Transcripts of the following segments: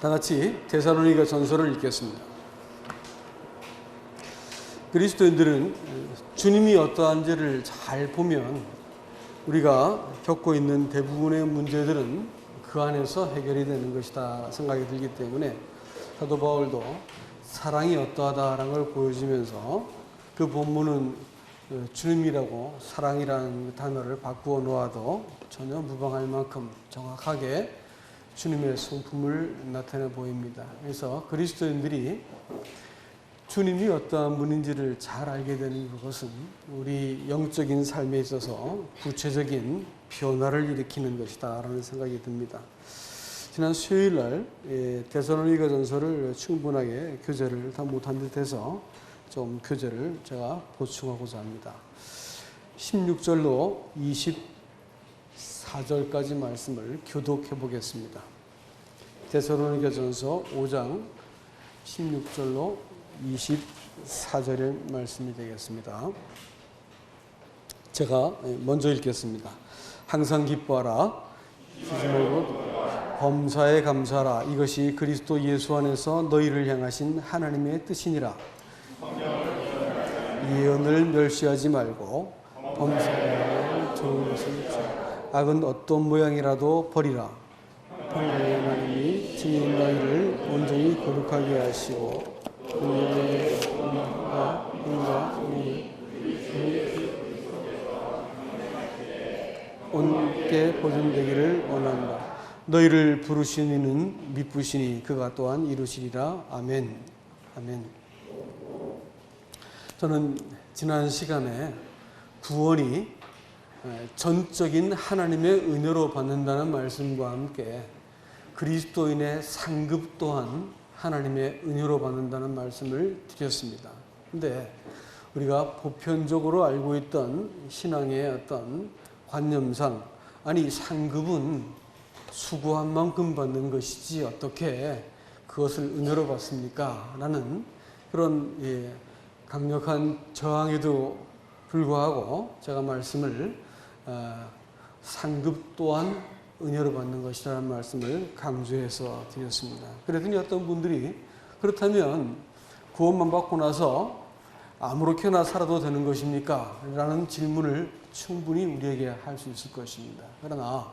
다 같이 데살로니가 전서를 읽겠습니다. 그리스도인들은 주님이 어떠한지를 잘 보면 우리가 겪고 있는 대부분의 문제들은 그 안에서 해결이 되는 것이다 생각이 들기 때문에 사도 바울도 사랑이 어떠하다라는 걸 보여주면서 그 본문은 주님이라고 사랑이라는 단어를 바꾸어 놓아도 전혀 무방할 만큼 정확하게 주님의 성품을 나타내 보입니다. 그래서 그리스도인들이 주님이 어떠한 분인지를 잘 알게 되는 그것은 우리 영적인 삶에 있어서 구체적인 변화를 일으키는 것이다 라는 생각이 듭니다. 지난 수요일 날 데살로니가 전서를 충분하게 교재를 다 못한 듯해서 좀 교재를 제가 보충하고자 합니다. 16절로 24절까지 말씀을 교독해 보겠습니다. 데살로니가 전서 5장 16절로 24절의 말씀이 되겠습니다. 제가 먼저 읽겠습니다. 항상 기뻐하라. 쉬지 말고 범사에 감사하라. 이것이 그리스도 예수 안에서 너희를 향하신 하나님의 뜻이니라. 예언을 멸시하지 말고 범사에 좋은 것을 주. 악은 어떤 모양이라도 버리라. 평강의 하나님이 증인 너희를 온전히 거룩하게 하시고 온게 보존되기를 원한다. 너희를 부르신 이는 미쁘시니 그가 또한 이루시리라. 아멘. 아멘. 저는 지난 시간에 구원이 전적인 하나님의 은혜로 받는다는 말씀과 함께 그리스도인의 상급 또한 하나님의 은혜로 받는다는 말씀을 드렸습니다. 근데 우리가 보편적으로 알고 있던 신앙의 어떤 관념상 아니 상급은 수고한 만큼 받는 것이지 어떻게 그것을 은혜로 받습니까? 라는 그런 강력한 저항에도 불구하고 제가 말씀을 상급 또한 은혜로 받는 것이라는 말씀을 강조해서 드렸습니다. 그랬더니 어떤 분들이 그렇다면 구원만 받고 나서 아무렇게나 살아도 되는 것입니까? 라는 질문을 충분히 우리에게 할 수 있을 것입니다. 그러나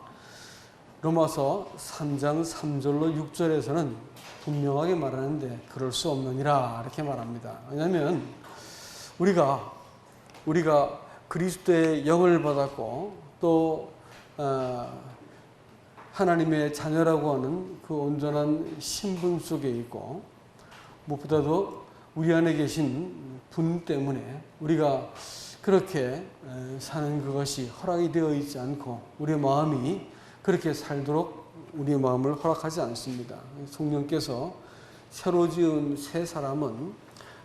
로마서 3장 3절로 6절에서는 분명하게 말하는데 그럴 수 없느니라 이렇게 말합니다. 왜냐하면 우리가 그리스도의 영을 받았고 또 하나님의 자녀라고 하는 그 온전한 신분 속에 있고 무엇보다도 우리 안에 계신 분 때문에 우리가 그렇게 사는 그것이 허락이 되어 있지 않고 우리의 마음이 그렇게 살도록 우리의 마음을 허락하지 않습니다. 성령께서 새로 지은 새 사람은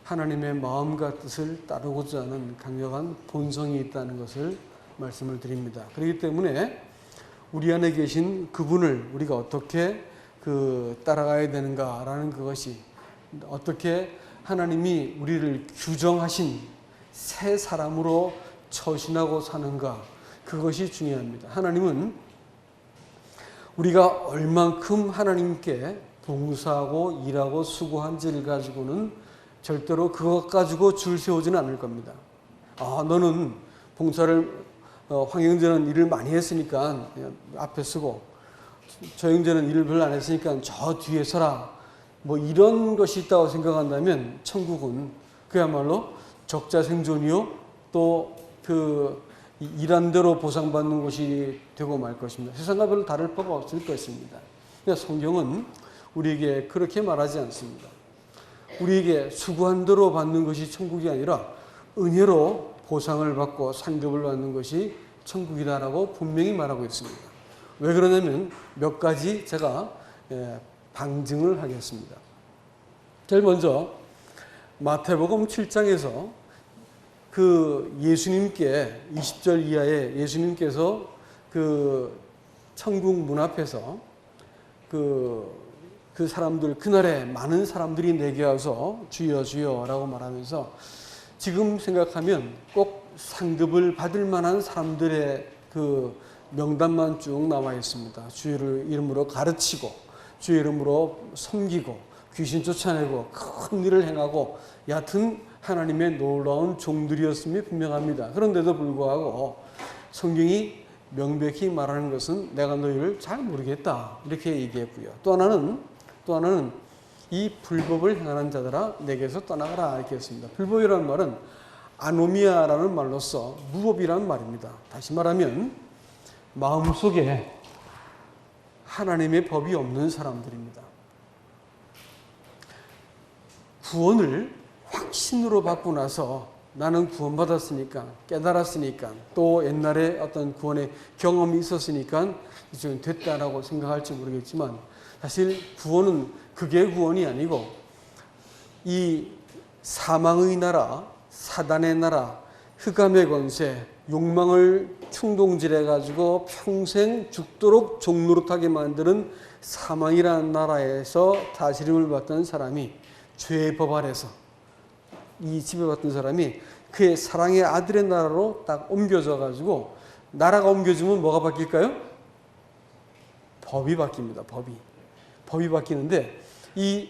하나님의 마음과 뜻을 따르고자 하는 강력한 본성이 있다는 것을 말씀을 드립니다. 그렇기 때문에 우리 안에 계신 그분을 우리가 어떻게 따라가야 되는가라는 그것이 어떻게 하나님이 우리를 규정하신 새 사람으로 처신하고 사는가 그것이 중요합니다. 하나님은 우리가 얼만큼 하나님께 봉사하고 일하고 수고한지를 가지고는 절대로 그것 가지고 줄 세우지는 않을 겁니다. 너는 봉사를 황 형제는 일을 많이 했으니까 앞에 서고 저 형제는 일을 별로 안 했으니까 저 뒤에 서라. 뭐 이런 것이 있다고 생각한다면 천국은 그야말로 적자생존이요 또 일한 대로 보상받는 곳이 되고 말 것입니다. 세상과 별로 다를 바가 없을 것입니다. 그러니까 성경은 우리에게 그렇게 말하지 않습니다. 우리에게 수고한 대로 받는 것이 천국이 아니라 은혜로 보상을 받고 상급을 받는 것이 천국이다라고 분명히 말하고 있습니다. 왜 그러냐면 몇 가지 제가 방증을 하겠습니다. 제일 먼저 마태복음 7장에서 예수님께 20절 이하에 예수님께서 천국 문 앞에서 그 사람들 그날에 많은 사람들이 내게 와서 주여 주여라고 말하면서 지금 생각하면 꼭 상급을 받을 만한 사람들의 명단만 쭉 나와 있습니다. 주의 이름으로 가르치고 주의 이름으로 섬기고 귀신 쫓아내고 큰 일을 행하고 얕은 하나님의 놀라운 종들이었음이 분명합니다. 그런데도 불구하고 성경이 명백히 말하는 것은 내가 너희를 잘 모르겠다 이렇게 얘기했고요. 또 하나는 이 불법을 행하는 자들아 내게서 떠나가라 이렇게 했습니다. 불법이라는 말은 아노미아라는 말로서 무법이라는 말입니다. 다시 말하면 마음속에 하나님의 법이 없는 사람들입니다. 구원을 확신으로 받고 나서 나는 구원받았으니까 깨달았으니까 또 옛날에 어떤 구원의 경험이 있었으니까 이제 됐다라고 생각할지 모르겠지만 사실 구원은 그게 구원이 아니고 이 사망의 나라, 사단의 나라, 흑암의 권세, 욕망을 충동질해 가지고 평생 죽도록 종노릇하게 만드는 사망이라는 나라에서 다스림을 받던 사람이 죄의 법 아래서 이 지배받던 사람이 그의 사랑의 아들의 나라로 딱 옮겨져 가지고 나라가 옮겨지면 뭐가 바뀔까요? 법이 바뀝니다. 법이 바뀌는데 이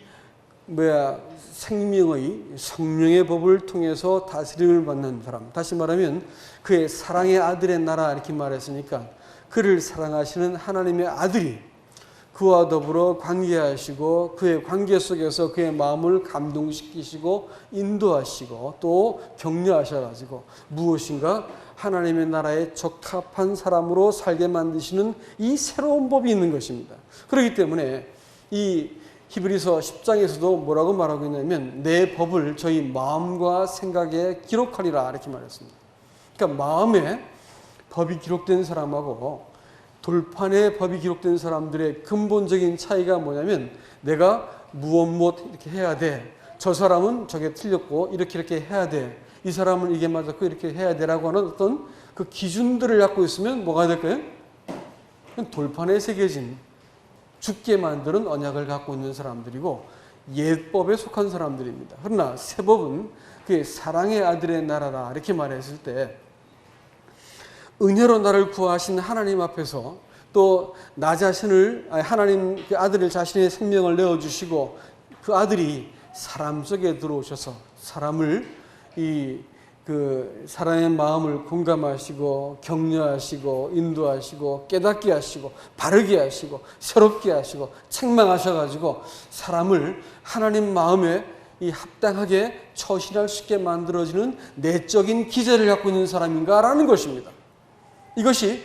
생명의 성령의 법을 통해서 다스림을 받는 사람, 다시 말하면 그의 사랑의 아들의 나라 이렇게 말했으니까 그를 사랑하시는 하나님의 아들이 그와 더불어 관계하시고 그의 관계 속에서 그의 마음을 감동시키시고 인도하시고 또 격려하셔가지고 무엇인가 하나님의 나라에 적합한 사람으로 살게 만드시는 이 새로운 법이 있는 것입니다. 그렇기 때문에 이 히브리서 10장에서도 뭐라고 말하고 있냐면 내 법을 저희 마음과 생각에 기록하리라 이렇게 말했습니다. 그러니까 마음에 법이 기록된 사람하고 돌판에 법이 기록된 사람들의 근본적인 차이가 뭐냐면 내가 무엇 이렇게 해야 돼. 저 사람은 저게 틀렸고 이렇게 해야 돼. 이 사람은 이게 맞았고 이렇게 해야 돼라고 하는 어떤 그 기준들을 갖고 있으면 뭐가 될까요? 돌판에 새겨진 죽게 만드는 언약을 갖고 있는 사람들이고 옛법에 속한 사람들입니다. 그러나 새법은 그의 사랑의 아들의 나라라 이렇게 말했을 때 은혜로 나를 구하신 하나님 앞에서 또 나 자신을 하나님 그 아들을 자신의 생명을 내어주시고 그 아들이 사람 속에 들어오셔서 사람을 그 사람의 마음을 공감하시고 격려하시고 인도하시고 깨닫게 하시고 바르게 하시고 새롭게 하시고 책망하셔가지고 사람을 하나님 마음에 합당하게 처신할 수 있게 만들어지는 내적인 기제를 갖고 있는 사람인가라는 것입니다. 이것이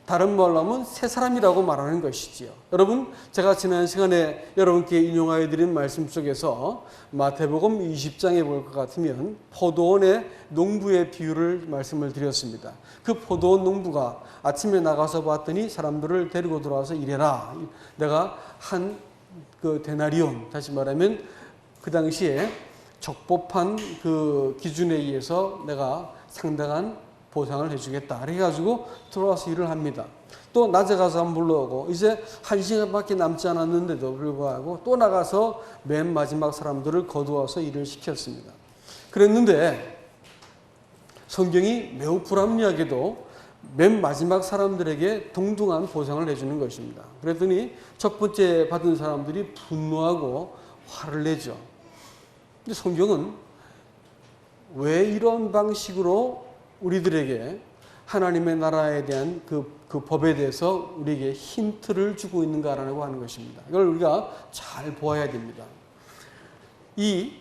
다른 말로 하면 새 사람이라고 말하는 것이지요. 여러분, 제가 지난 시간에 여러분께 인용하여 드린 말씀 속에서 마태복음 20장에 볼 것 같으면 포도원의 농부의 비유를 말씀을 드렸습니다. 그 포도원 농부가 아침에 나가서 봤더니 사람들을 데리고 들어와서 일해라. 내가 한 그 데나리온, 다시 말하면 그 당시에 적법한 그 기준에 의해서 내가 상당한 보상을 해주겠다. 그래가지고 들어와서 일을 합니다. 또 낮에 가서 한번 불러오고 이제 1시간밖에 남지 않았는데도 불구하고 또 나가서 맨 마지막 사람들을 거두어서 일을 시켰습니다. 그랬는데 성경이 매우 불합리하게도 맨 마지막 사람들에게 동등한 보상을 해주는 것입니다. 그랬더니 첫 번째 받은 사람들이 분노하고 화를 내죠. 근데 성경은 왜 이런 방식으로 우리들에게 하나님의 나라에 대한 그 법에 대해서 우리에게 힌트를 주고 있는가라고 하는 것입니다. 이걸 우리가 잘 보아야 됩니다. 이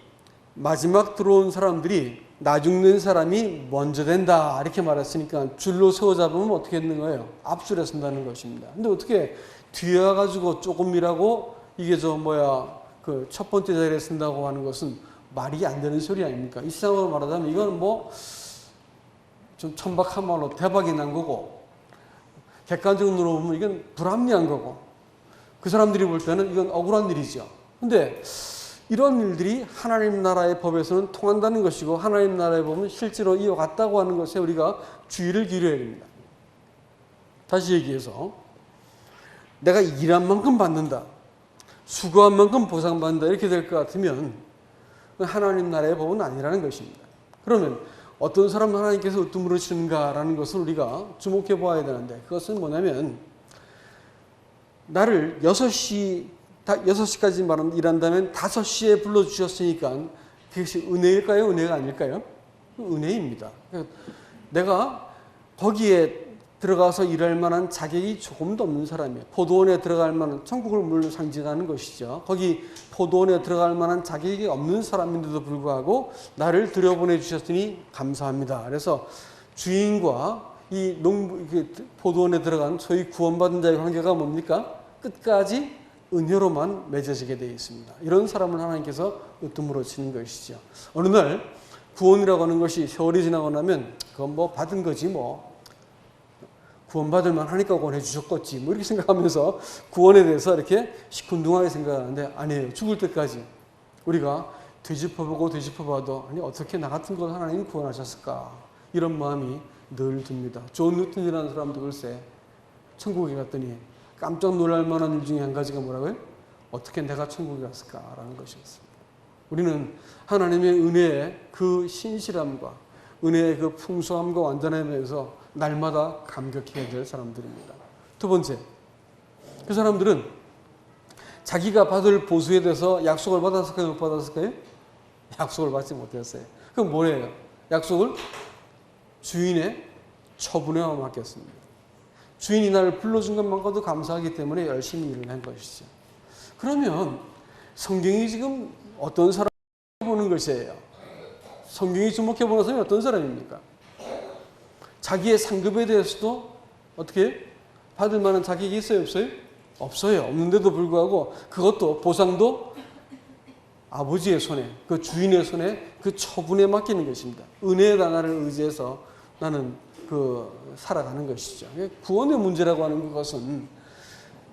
마지막 들어온 사람들이 나중된 사람이 먼저 된다 이렇게 말했으니까 줄로 세워 잡으면 어떻게 되는 거예요? 앞줄에 선다는 것입니다. 근데 어떻게 뒤에 와가지고 조금 일하고 이게 그 첫 번째 자리에 쓴다고 하는 것은 말이 안 되는 소리 아닙니까? 이 세상으로 말하자면 이건 좀 천박한 말로 대박이 난 거고 객관적으로 보면 이건 불합리한 거고 그 사람들이 볼 때는 이건 억울한 일이죠. 근데 이런 일들이 하나님 나라의 법에서는 통한다는 것이고 하나님 나라의 법은 실제로 이어갔다고 하는 것에 우리가 주의를 기울여야 됩니다. 다시 얘기해서 내가 일한 만큼 받는다. 수고한 만큼 보상받는다. 이렇게 될 것 같으면 하나님 나라의 법은 아니라는 것입니다. 그러면 어떤 사람 하나님께서 으뜸으로 주는가라는 것을 우리가 주목해 보아야 되는데 그것은 뭐냐면 나를 6시 6시까지 일한다면 5시에 불러주셨으니까 그것이 은혜일까요? 은혜가 아닐까요? 은혜입니다. 내가 거기에 들어가서 일할 만한 자격이 조금도 없는 사람이에요. 포도원에 들어갈 만한, 천국을 물론 상징하는 것이죠. 거기 포도원에 들어갈 만한 자격이 없는 사람인데도 불구하고 나를 들여보내 주셨으니 감사합니다. 그래서 주인과 이 포도원에 들어간 소위 구원받은 자의 관계가 뭡니까? 끝까지 은혜로만 맺어지게 되어 있습니다. 이런 사람을 하나님께서 으뜸으로 치는 것이죠. 어느 날 구원이라고 하는 것이 세월이 지나고 나면 그건 뭐 받은 거지 뭐. 구원받을 만하니까 구원해 주셨겠지. 뭐 이렇게 생각하면서 구원에 대해서 이렇게 시큰둥하게 생각하는데 아니에요. 죽을 때까지 우리가 되짚어보고 되짚어봐도 아니 어떻게 나 같은 걸 하나님이 구원하셨을까. 이런 마음이 늘 듭니다. 존 뉴턴이라는 사람도 글쎄 천국에 갔더니 깜짝 놀랄 만한 일 중에 한 가지가 뭐라고요? 어떻게 내가 천국에 갔을까라는 것이었습니다. 우리는 하나님의 은혜의 그 신실함과 은혜의 그 풍성함과 완전함에 대해서 날마다 감격해야 될 사람들입니다. 두 번째, 그 사람들은 자기가 받을 보수에 대해서 약속을 받았을까요? 못 받았을까요? 약속을 받지 못했어요. 그럼 뭐예요? 약속을 주인의 처분에 맡겼습니다. 주인이 나를 불러준 것만으로도 감사하기 때문에 열심히 일을 한 것이죠. 그러면 성경이 지금 어떤 사람을 보는 것이에요? 성경이 주목해 보는 사람이 어떤 사람입니까? 자기의 상급에 대해서도 어떻게 받을 만한 자격이 있어요? 없어요? 없어요. 없는데도 불구하고 그것도 보상도 아버지의 손에, 그 주인의 손에 그 처분에 맡기는 것입니다. 은혜의 나라를 의지해서 나는 살아가는 것이죠. 구원의 문제라고 하는 것은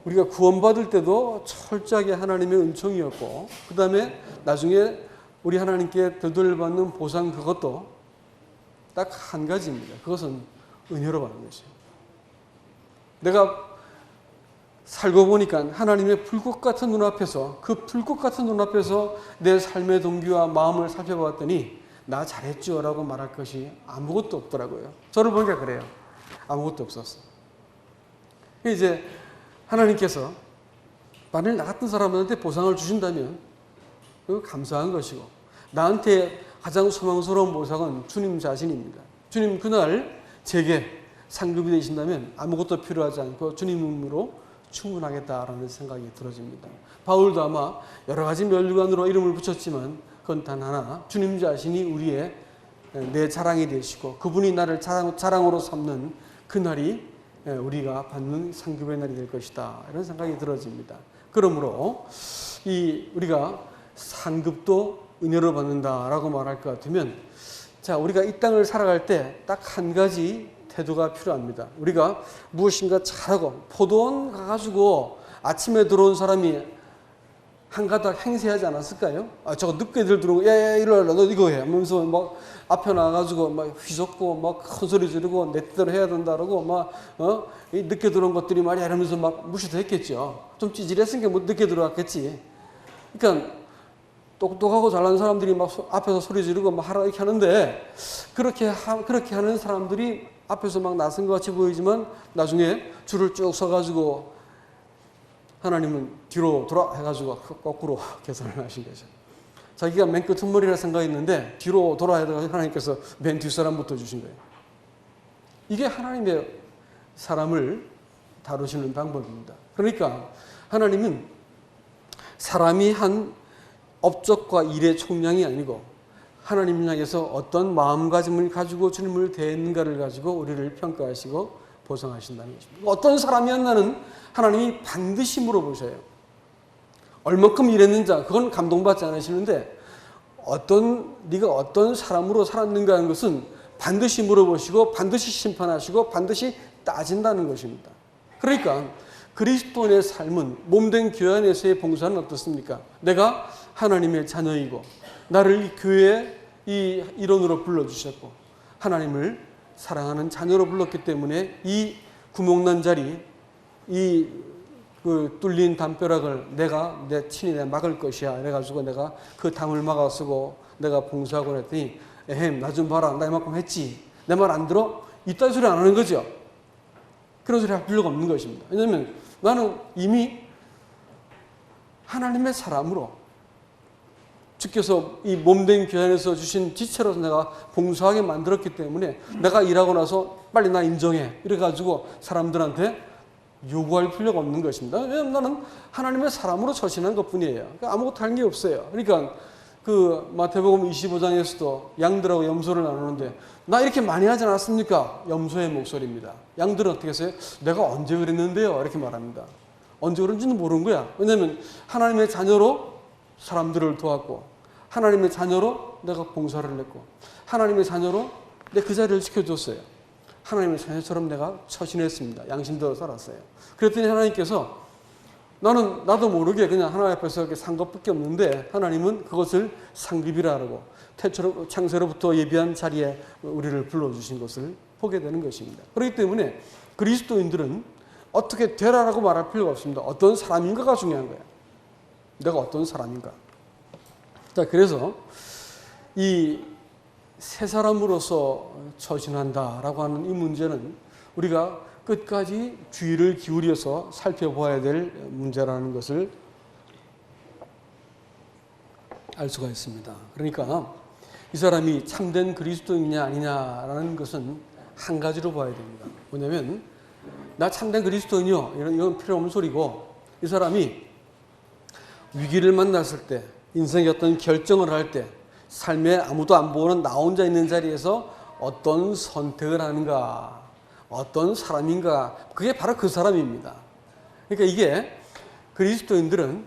우리가 구원받을 때도 철저하게 하나님의 은총이었고 그 다음에 나중에 우리 하나님께 되돌려받는 보상 그것도 딱 한 가지입니다. 그것은 은혜로 받는 것이에요. 내가 살고 보니까 하나님의 불꽃 같은 눈앞에서 그 불꽃 같은 눈앞에서 내 삶의 동기와 마음을 살펴봤더니 나 잘했죠 라고 말할 것이 아무것도 없더라고요. 저를 보니까 그래요. 아무것도 없었어. 이제 하나님께서 만일 나 같은 사람한테 보상을 주신다면 그거 감사한 것이고 나한테 가장 소망스러운 보상은 주님 자신입니다. 주님 그날 제게 상급이 되신다면 아무것도 필요하지 않고 주님으로 충분하겠다라는 생각이 들어집니다. 바울도 아마 여러 가지 면류관으로 이름을 붙였지만 그건 단 하나 주님 자신이 우리의 내 자랑이 되시고 그분이 나를 자랑으로 삼는 그날이 우리가 받는 상급의 날이 될 것이다. 이런 생각이 들어집니다. 그러므로 우리가 상급도 은혜로 받는다라고 말할 것 같으면 자 우리가 이 땅을 살아갈 때 딱 한 가지 태도가 필요합니다. 우리가 무엇인가 잘하고 포도원 가가지고 아침에 들어온 사람이 한가닥 행세하지 않았을까요? 저거 늦게들 들어오고 야야 일어나 너 이거 해 하면서 막 앞에 나가가지고 막 휘젓고 막 큰 소리 지르고 내 뜻대로 해야 된다라고 막 늦게 들어온 것들이 말이야 이러면서 막 무시도 했겠죠. 좀 찌질했으니까 뭐 늦게 들어왔겠지. 그러니까 똑똑하고 잘난 사람들이 막 앞에서 소리 지르고 막 하라 이렇게 하는데 그렇게 하는 사람들이 앞에서 막 나선 것 같이 보이지만 나중에 줄을 쭉 서가지고 하나님은 뒤로 돌아 해가지고 거꾸로 계산을 하신 거죠. 자기가 맨 끝머리라 생각했는데 뒤로 돌아 해서 하나님께서 맨 뒷사람부터 주신 거예요. 이게 하나님의 사람을 다루시는 방법입니다. 그러니까 하나님은 사람이 한 업적과 일의 총량이 아니고 하나님 향해서 어떤 마음가짐을 가지고 주님을 대했는가를 가지고 우리를 평가하시고 보상하신다는 것입니다. 어떤 사람이었나는 하나님이 반드시 물어보셔요. 얼만큼 일했는지 그건 감동받지 않으시는데 네가 어떤 사람으로 살았는가 하는 것은 반드시 물어보시고 반드시 심판하시고 반드시 따진다는 것입니다. 그러니까 그리스도인의 삶은 몸된 교회 안에서의 봉사는 어떻습니까? 내가 하나님의 자녀이고 나를 이 교회의 이 일원으로 불러주셨고 하나님을 사랑하는 자녀로 불렀기 때문에 이 구멍난 자리, 그 뚫린 담벼락을 내 친히 막을 것이야. 그래가지고 내가 그 담을 막아쓰고 내가 봉사하고 그랬더니 나 좀 봐라. 나 이만큼 했지. 내 말 안 들어? 이딴 소리 안 하는 거죠. 그런 소리 할 필요가 없는 것입니다. 왜냐하면 나는 이미 하나님의 사람으로 주께서 이 몸된 교회에서 주신 지체로서 내가 봉사하게 만들었기 때문에 내가 일하고 나서 빨리 나 인정해 이래가지고 사람들한테 요구할 필요가 없는 것입니다. 왜냐하면 나는 하나님의 사람으로 처신한 것뿐이에요. 그러니까 아무것도 할 게 없어요. 그러니까 그 마태복음 25장에서도 양들하고 염소를 나누는데 나 이렇게 많이 하지 않았습니까? 염소의 목소리입니다. 양들은 어떻게 했어요? 내가 언제 그랬는데요? 이렇게 말합니다. 언제 그런지는 모르는 거야. 왜냐하면 하나님의 자녀로 사람들을 도왔고 하나님의 자녀로 내가 봉사를 했고 하나님의 자녀로 내 그 자리를 지켜줬어요. 하나님의 자녀처럼 내가 처신했습니다. 양심대로 살았어요. 그랬더니 하나님께서 나도 모르게 그냥 하나님 앞에서 이렇게 산 것밖에 없는데 하나님은 그것을 상급이라 하고 창세로부터 예비한 자리에 우리를 불러주신 것을 보게 되는 것입니다. 그렇기 때문에 그리스도인들은 어떻게 되라라고 말할 필요가 없습니다. 어떤 사람인가가 중요한 거예요. 내가 어떤 사람인가. 자, 그래서 이 새 사람으로서 처신한다라고 하는 이 문제는 우리가 끝까지 주의를 기울여서 살펴봐야 될 문제라는 것을 알 수가 있습니다. 그러니까 이 사람이 참된 그리스도인이냐 아니냐라는 것은 한 가지로 봐야 됩니다. 뭐냐면 나 참된 그리스도인이요 이건 필요 없는 소리고 이 사람이 위기를 만났을 때 인생의 어떤 결정을 할 때 삶에 아무도 안 보는 나 혼자 있는 자리에서 어떤 선택을 하는가 어떤 사람인가 그게 바로 그 사람입니다. 그러니까 이게 그리스도인들은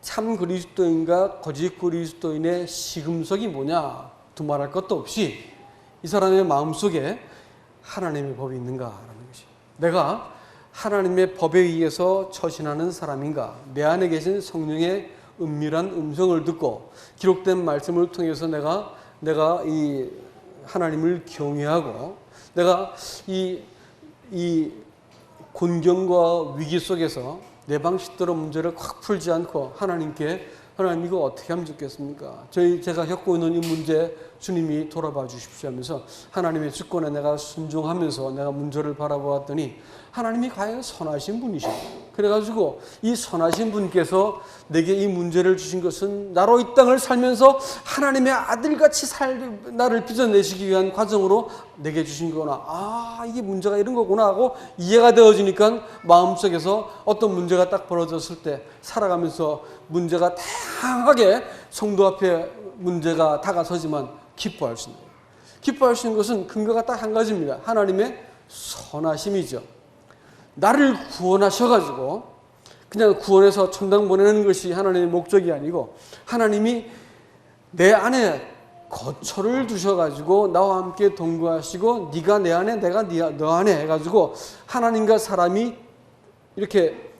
참 그리스도인과 거짓 그리스도인의 시금석이 뭐냐 두말할 것도 없이 이 사람의 마음속에 하나님의 법이 있는가라는 것이 내가 하나님의 법에 의해서 처신하는 사람인가 내 안에 계신 성령의 은밀한 음성을 듣고 기록된 말씀을 통해서 내가 이 하나님을 경외하고 내가 이 곤경과 위기 속에서 내 방식대로 문제를 확 풀지 않고 하나님께 하나님 이거 어떻게 하면 좋겠습니까? 제가 겪고 있는 이 문제 주님이 돌아봐 주십시오 하면서 하나님의 주권에 내가 순종하면서 내가 문제를 바라보았더니 하나님이 과연 선하신 분이시고 그래가지고 이 선하신 분께서 내게 이 문제를 주신 것은 나로 이 땅을 살면서 하나님의 아들같이 나를 빚어내시기 위한 과정으로 내게 주신 거구나. 아 이게 문제가 이런 거구나 하고 이해가 되어지니까 마음속에서 어떤 문제가 딱 벌어졌을 때 살아가면서 문제가 다양하게 성도 앞에 문제가 다가서지만 기뻐할 수 있는 거예요. 기뻐할 수 있는 것은 근거가 딱 한 가지입니다. 하나님의 선하심이죠. 나를 구원하셔가지고 그냥 구원해서 천당 보내는 것이 하나님의 목적이 아니고 하나님이 내 안에 거처를 두셔가지고 나와 함께 동거하시고 네가 내 안에 내가 너 안에 해가지고 하나님과 사람이 이렇게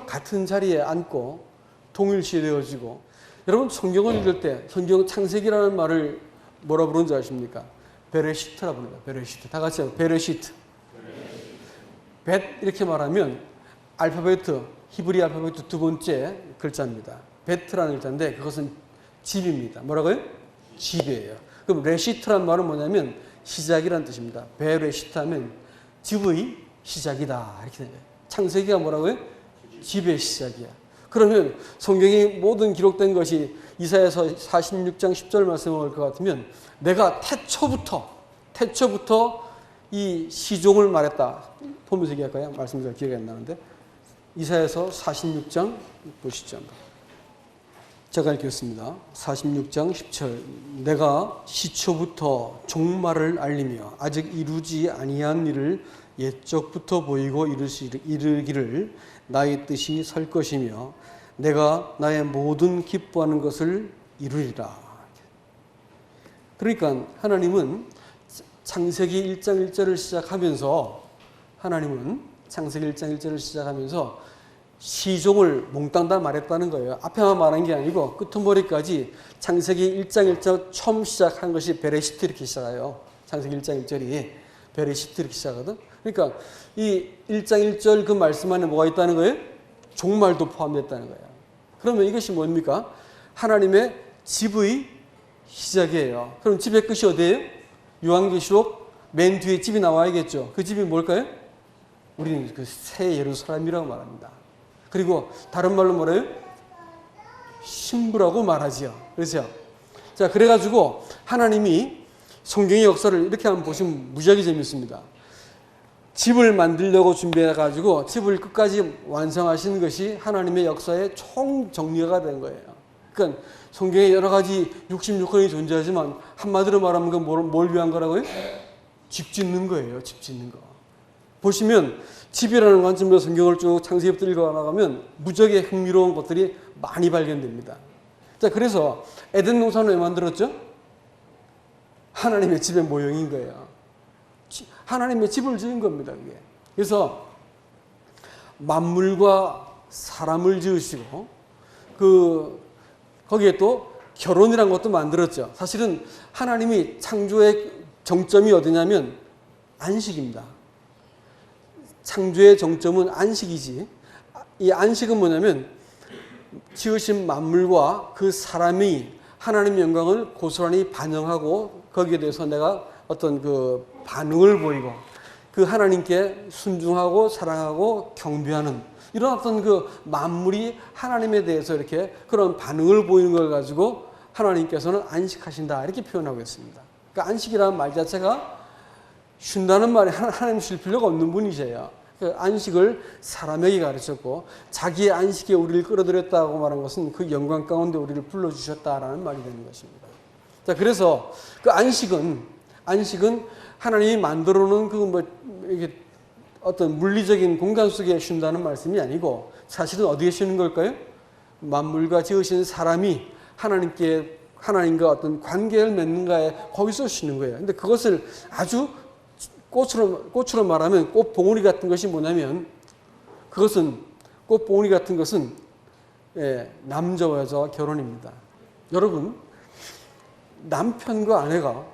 같은 자리에 앉고 동일시되어지고 여러분 성경을 읽을 때 성경 창세기라는 말을 뭐라 부르는지 아십니까? 베레시트라 부릅니다. 베레시트. 다 같이 하고 베레시트. 벳 이렇게 말하면 알파베트 히브리 알파베트 두 번째 글자입니다. 베트라는 글자인데 그것은 집입니다. 뭐라고요? 집이에요. 그럼 레시트란 말은 뭐냐면 시작이라는 뜻입니다. 베레시트 하면 집의 시작이다 이렇게 되는 거예요. 창세기가 뭐라고요? 집의 시작이야. 그러면 성경이 모든 기록된 것이 이사야서 46장 10절 말씀을 볼 것 같으면 내가 태초부터 이 시종을 말했다. 보면서 얘기할까요? 말씀 잘 기억이 안 나는데 이사야서 46장 보시죠. 제가 읽겠습니다. 46장 10절 내가 시초부터 종말을 알리며 아직 이루지 아니한 일을 옛적부터 보이고 이르기를 나의 뜻이 설 것이며 내가 나의 모든 기뻐하는 것을 이루리라. 그러니까 하나님은 창세기 1장 1절을 시작하면서 시종을 몽땅 다 말했다는 거예요. 앞에만 말한 게 아니고 끝머리까지 창세기 1장 1절 처음 시작한 것이 베레시트 이렇게 시작해요. 창세기 1장 1절이 베레시트 이렇게 시작하거든. 그러니까 이 1장 1절 그 말씀 안에 뭐가 있다는 거예요? 종말도 포함됐다는 거예요. 그러면 이것이 뭡니까? 하나님의 집의 시작이에요. 그럼 집의 끝이 어디예요? 요한계시록 맨 뒤에 집이 나와야겠죠. 그 집이 뭘까요? 우리는 그 새 예루살렘이라고 말합니다. 그리고 다른 말로 뭐래요? 신부라고 말하지요. 그렇죠? 자, 그래가지고 하나님이 성경의 역사를 이렇게 한번 보시면 무지하게 재밌습니다. 집을 만들려고 준비해가지고 집을 끝까지 완성하시는 것이 하나님의 역사의 총 정리가 된 거예요. 그러니까 성경에 여러 가지 66권이 존재하지만 한마디로 말하면 그건 뭘 위한 거라고요? 집 짓는 거예요. 집 짓는 거. 보시면 집이라는 관점으로 성경을 쭉 창세기부터 읽어나가면 무지하게 흥미로운 것들이 많이 발견됩니다. 자, 그래서 에덴 동산을 왜 만들었죠? 하나님의 집의 모형인 거예요. 하나님의 집을 지은 겁니다. 그게. 그래서 만물과 사람을 지으시고 거기에 또 결혼이라는 것도 만들었죠. 사실은 하나님이 창조의 정점이 어디냐면 안식입니다. 창조의 정점은 안식이지. 이 안식은 뭐냐면 지으신 만물과 그 사람이 하나님의 영광을 고스란히 반영하고 거기에 대해서 내가 어떤 그 반응을 보이고 그 하나님께 순종하고 사랑하고 경배하는 이런 어떤 그 만물이 하나님에 대해서 이렇게 그런 반응을 보이는 걸 가지고 하나님께서는 안식하신다 이렇게 표현하고 있습니다. 그러니까 안식이라는 말 자체가 쉰다는 말에 하나님 쉴 필요가 없는 분이세요. 그 안식을 사람에게 가르쳤고 자기의 안식에 우리를 끌어들였다고 말한 것은 그 영광 가운데 우리를 불러주셨다라는 말이 되는 것입니다. 자, 그래서 그 안식은 하나님이 만들어 놓은 이게 어떤 물리적인 공간 속에 쉰다는 말씀이 아니고 사실은 어디에 쉬는 걸까요? 만물과 지으신 사람이 하나님과 어떤 관계를 맺는가에 거기서 쉬는 거예요. 근데 그것을 아주 꽃으로 말하면 꽃봉오리 같은 것이 뭐냐면 꽃봉오리 같은 것은 남자와 여자와 결혼입니다. 여러분, 남편과 아내가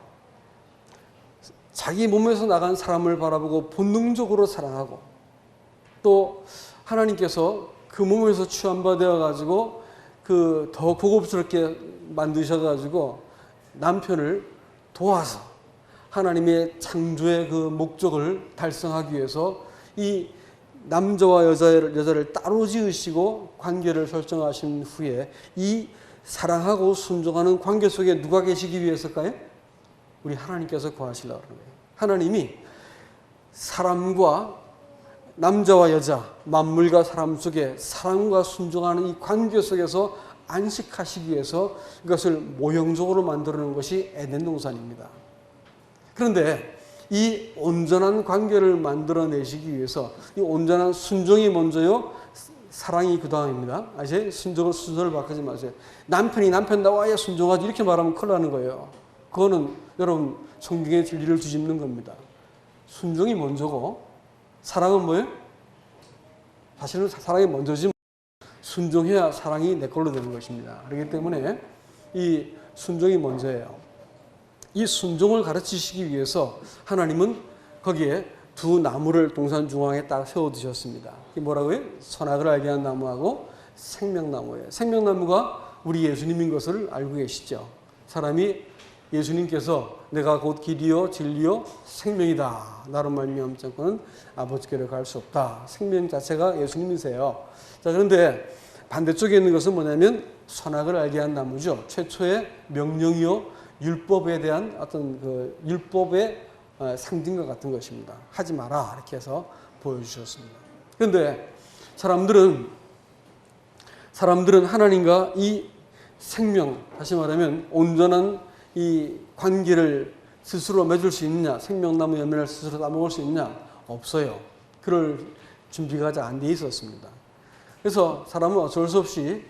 자기 몸에서 나간 사람을 바라보고 본능적으로 사랑하고 또 하나님께서 그 몸에서 취한바 되어가지고 더 고급스럽게 만드셔가지고 남편을 도와서 하나님의 창조의 그 목적을 달성하기 위해서 이 남자와 여자를 따로 지으시고 관계를 설정하신 후에 이 사랑하고 순종하는 관계 속에 누가 계시기 위해서일까요? 우리 하나님께서 거하시려고 하는 거예요. 하나님이 사람과 남자와 여자, 만물과 사람 속에 사랑과 순종하는 이 관계 속에서 안식하시기 위해서 이것을 모형적으로 만들어 놓은 것이 에덴 동산입니다. 그런데 이 온전한 관계를 만들어내시기 위해서 이 온전한 순종이 먼저요, 사랑이 그 다음입니다. 아시죠? 순서를 바꾸지 마세요. 남편이 남편 나와야 순종하지 이렇게 말하면 큰일 나는 거예요. 그거는 여러분 성경의 진리를 뒤집는 겁니다. 순종이 먼저고 사랑은 뭐예요? 사실은 사랑이 먼저지 순종해야 사랑이 내 걸로 되는 것입니다. 그렇기 때문에 이 순종이 먼저예요. 이 순종을 가르치시기 위해서 하나님은 거기에 두 나무를 동산 중앙에 딱 세워두셨습니다. 이게 뭐라고요? 선악을 알게 한 나무하고 생명나무예요. 생명나무가 우리 예수님인 것을 알고 계시죠? 사람이 예수님께서 내가 곧 길이요 진리요 생명이다. 나로 말미암지 않고는 아버지께로 갈 수 없다. 생명 자체가 예수님이세요. 자, 그런데 반대쪽에 있는 것은 뭐냐면 선악을 알게 한 나무죠. 최초의 명령이요 율법에 대한 어떤 그 율법의 상징과 같은 것입니다. 하지 마라 이렇게 해서 보여주셨습니다. 그런데 사람들은 하나님과 이 생명, 다시 말하면 온전한 이 관계를 스스로 맺을 수 있느냐, 생명나무 열매를 스스로 따먹을 수 있느냐? 없어요. 그럴 준비가 아직 안 돼 있었습니다. 그래서 사람은 어쩔 수 없이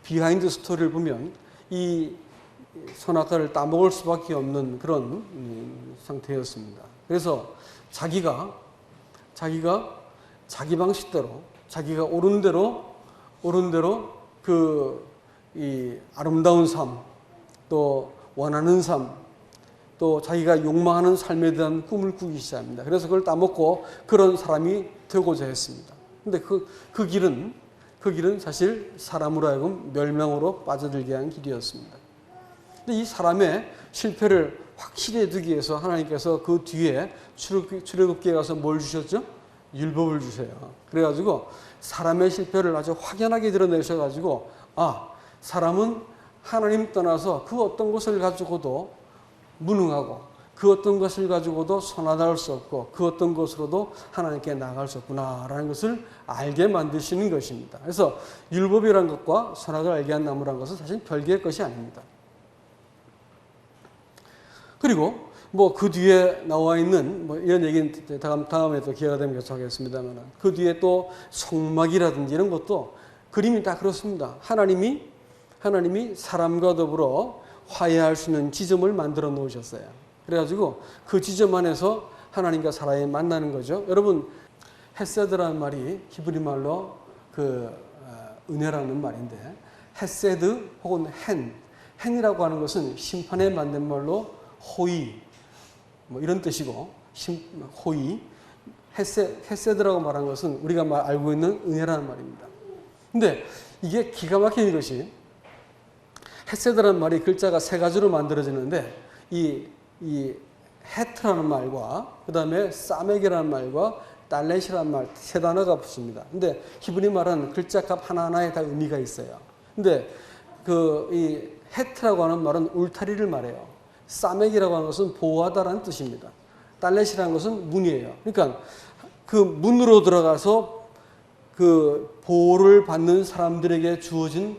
비하인드 스토리를 보면 이 선악과를 따먹을 수밖에 없는 그런 상태였습니다. 그래서 자기가 자기 방식대로, 자기가 옳은 대로 이 아름다운 삶, 또 원하는 삶, 또 자기가 욕망하는 삶에 대한 꿈을 꾸기 시작합니다. 그래서 그걸 따먹고 그런 사람이 되고자 했습니다. 근데 그 길은 사실 사람으로 하여금 멸망으로 빠져들게 한 길이었습니다. 근데 이 사람의 실패를 확실히 두기 위해서 하나님께서 그 뒤에 출애굽기에 가서 뭘 주셨죠? 율법을 주세요. 그래가지고 사람의 실패를 아주 확연하게 드러내셔가지고 사람은 하나님 떠나서 그 어떤 것을 가지고도 무능하고 그 어떤 것을 가지고도 선하다할 수 없고 그 어떤 것으로도 하나님께 나아갈 수 없구나라는 것을 알게 만드시는 것입니다. 그래서 율법이라는 것과 선악을 알게 한 나무라는 것은 사실 별개의 것이 아닙니다. 그리고 그 뒤에 나와 있는 이런 얘기는 다음에 또 기회가 되면 계속 하겠습니다만 그 뒤에 또 성막이라든지 이런 것도 그림이 다 그렇습니다. 하나님이 사람과 더불어 화해할 수 있는 지점을 만들어 놓으셨어요. 그래가지고 그 지점 안에서 하나님과 사람이 만나는 거죠. 여러분, 헤세드라는 말이 히브리 말로 은혜라는 말인데 헤세드 혹은 hen이라고 하는 것은 심판에 맞는 말로 호의 이런 뜻이고 호의 헤세드라고 말한 것은 우리가 알고 있는 은혜라는 말입니다. 근데 이게 기가 막힌 것이 헤세드라는 말이 글자가 세 가지로 만들어지는데 이 헤트라는 말과 그 다음에 사멕이라는 말과 달렛이라는 말 세 단어가 붙습니다. 근데 히브리 말은 글자값 하나하나에 다 의미가 있어요. 근데 이 헤트라고 하는 말은 울타리를 말해요. 사멕이라고 하는 것은 보호하다라는 뜻입니다. 달렛이라는 것은 문이에요. 그러니까 그 문으로 들어가서 그 보호를 받는 사람들에게 주어진